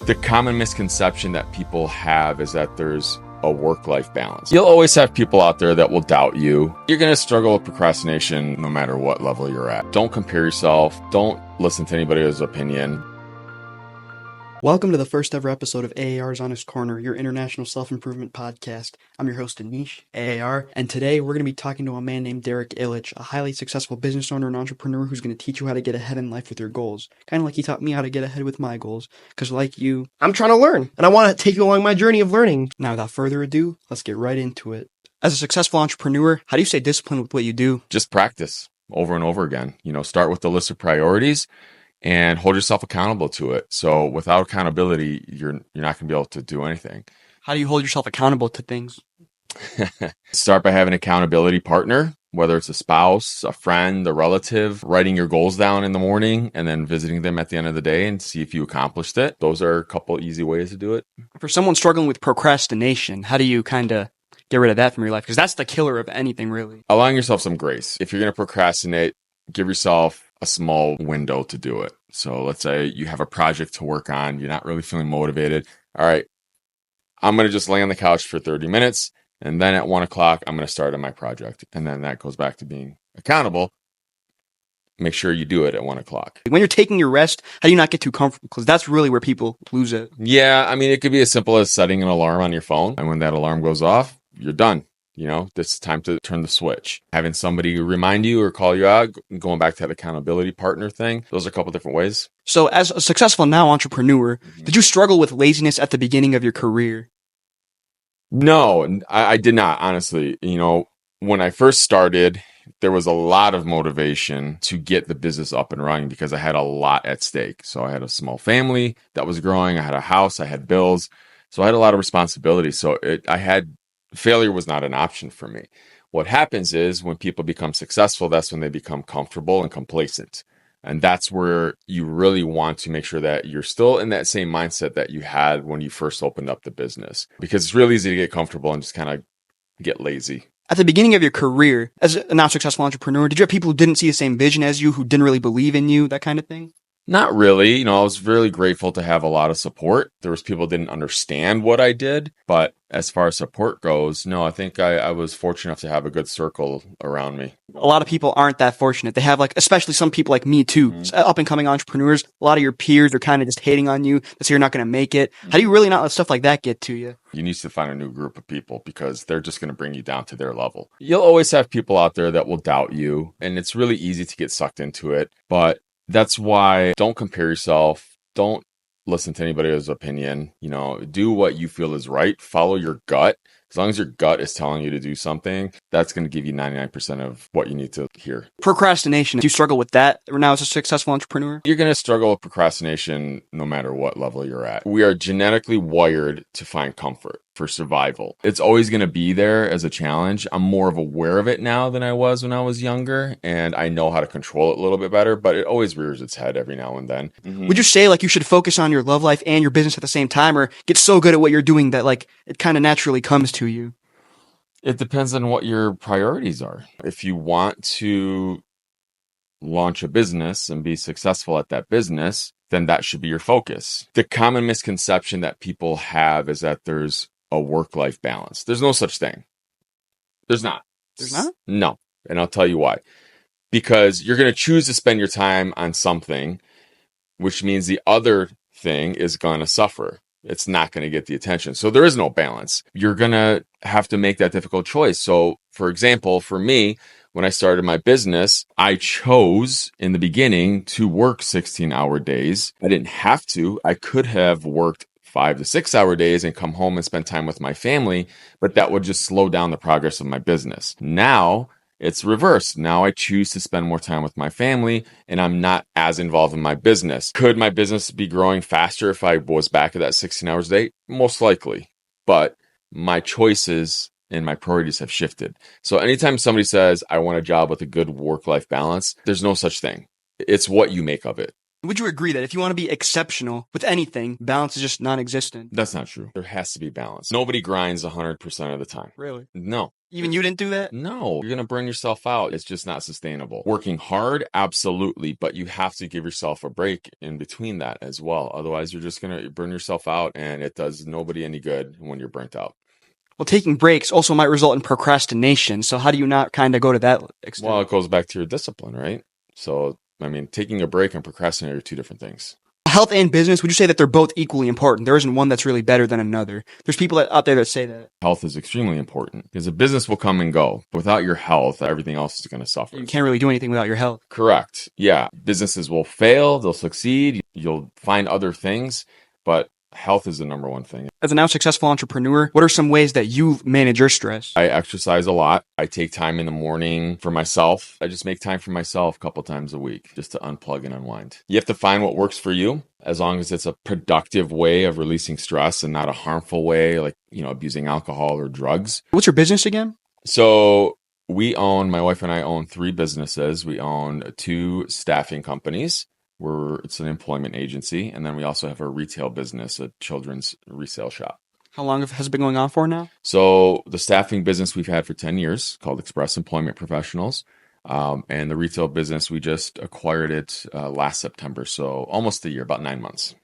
The common misconception that people have is that there's a work-life balance. You'll always have people out there that will doubt you. You're going to struggle with procrastination no matter what level you're at. Don't compare yourself. Don't listen to anybody's opinion. Welcome to the first ever episode of AAR'S Honest Corner, your international self-improvement podcast. I'm your host, Anish, AAR, and today we're going to be talking to a man named Derek Illich, a highly successful business owner and entrepreneur who's going to teach you how to get ahead in life with your goals. Kind of like he taught me how to get ahead with my goals, because like you, I'm trying to learn, and I want to take you along my journey of learning. Now without further ado, let's get right into it. As a successful entrepreneur, how do you stay disciplined with what you do? Just practice over and over again. Start with the list of priorities and hold yourself accountable to it. So without accountability, you're not going to be able to do anything. How do you hold yourself accountable to things? Start by having an accountability partner, whether it's a spouse, a friend, a relative, writing your goals down in the morning and then visiting them at the end of the day and see if you accomplished it. Those are a couple easy ways to do it. For someone struggling with procrastination, how do you kind of get rid of that from your life? Because that's the killer of anything, really. Allowing yourself some grace. If you're going to procrastinate, give yourself a small window to do it. So let's say you have a project to work on. You're not really feeling motivated. All right, I'm going to just lay on the couch for 30 minutes. And then at 1 o'clock, I'm going to start on my project. And then that goes back to being accountable. Make sure you do it at 1 o'clock. When you're taking your rest, how do you not get too comfortable? Because that's really where people lose it. Yeah, it could be as simple as setting an alarm on your phone. And when that alarm goes off, you're done. It's time to turn the switch. Having somebody remind you or call you out, going back to that accountability partner thing. Those are a couple different ways. So as a successful now entrepreneur, did you struggle with laziness at the beginning of your career? No, I did not, honestly. When I first started, there was a lot of motivation to get the business up and running because I had a lot at stake. So I had a small family that was growing. I had a house. I had bills. So I had a lot of responsibility. So failure was not an option for me. What happens is when people become successful, that's when they become comfortable and complacent. And that's where you really want to make sure that you're still in that same mindset that you had when you first opened up the business. Because it's really easy to get comfortable and just kind of get lazy. At the beginning of your career, as a now successful entrepreneur, did you have people who didn't see the same vision as you, who didn't really believe in you, that kind of thing? Not really. I was really grateful to have a lot of support. There was people who didn't understand what I did. But as far as support goes, no, I think I was fortunate enough to have a good circle around me. A lot of people aren't that fortunate. They have especially some people like me too, up and coming entrepreneurs. A lot of your peers are kind of just hating on you. They say you're not going to make it. How do you really not let stuff like that get to you? You need to find a new group of people because they're just going to bring you down to their level. You'll always have people out there that will doubt you, and it's really easy to get sucked into it. But that's why don't compare yourself. Don't listen to anybody's opinion. Do what you feel is right. Follow your gut. As long as your gut is telling you to do something, that's going to give you 99% of what you need to hear. Procrastination. Do you struggle with that now as a successful entrepreneur? You're going to struggle with procrastination no matter what level you're at. We are genetically wired to find comfort for survival. It's always going to be there as a challenge. I'm more aware of it now than I was when I was younger, and I know how to control it a little bit better, but it always rears its head every now and then. Would you say you should focus on your love life and your business at the same time, or get so good at what you're doing that it kind of naturally comes to you? It depends on what your priorities are. If you want to launch a business and be successful at that business, then that should be your focus. The common misconception that people have is that there's a work-life balance. There's no such thing. There's not. There's not? No. And I'll tell you why. Because you're going to choose to spend your time on something, which means the other thing is going to suffer. It's not going to get the attention. So there is no balance. You're going to have to make that difficult choice. So, for example, for me, when I started my business, I chose in the beginning to work 16-hour days. I didn't have to. I could have worked 5 to 6 hour days and come home and spend time with my family, but that would just slow down the progress of my business. Now it's reversed. Now I choose to spend more time with my family and I'm not as involved in my business. Could my business be growing faster if I was back at that 16 hours a day? Most likely. But my choices and my priorities have shifted. So anytime somebody says, I want a job with a good work-life balance, there's no such thing. It's what you make of it. Would you agree that if you want to be exceptional with anything, balance is just non-existent? That's not true. There has to be balance. Nobody grinds 100% of the time. Really? No. Even you didn't do that? No, you're going to burn yourself out. It's just not sustainable. Working hard, absolutely, but you have to give yourself a break in between that as well. Otherwise, you're just going to burn yourself out, and it does nobody any good when you're burnt out. Well, taking breaks also might result in procrastination. So how do you not kind of go to that extent? Well, it goes back to your discipline, right? So, I mean, taking a break and procrastinating are two different things. Health and business, would you say that they're both equally important? There isn't one that's really better than another. There's people out there that say that. Health is extremely important because a business will come and go. Without your health, everything else is going to suffer. You can't really do anything without your health. Correct. Yeah. Businesses will fail, they'll succeed, you'll find other things, but health is the number one thing. As a now successful entrepreneur, what are some ways that you manage your stress? I exercise a lot. I take time in the morning for myself. I just make time for myself a couple times a week just to unplug and unwind. You have to find what works for you, as long as it's a productive way of releasing stress and not a harmful way, like, abusing alcohol or drugs. What's your business again? So my wife and I own 3 businesses. We own 2 staffing companies. It's an employment agency. And then we also have a retail business, a children's resale shop. How long has it been going on for now? So the staffing business we've had for 10 years, called Express Employment Professionals. And the retail business, we just acquired it last September. So almost a year, about 9 months.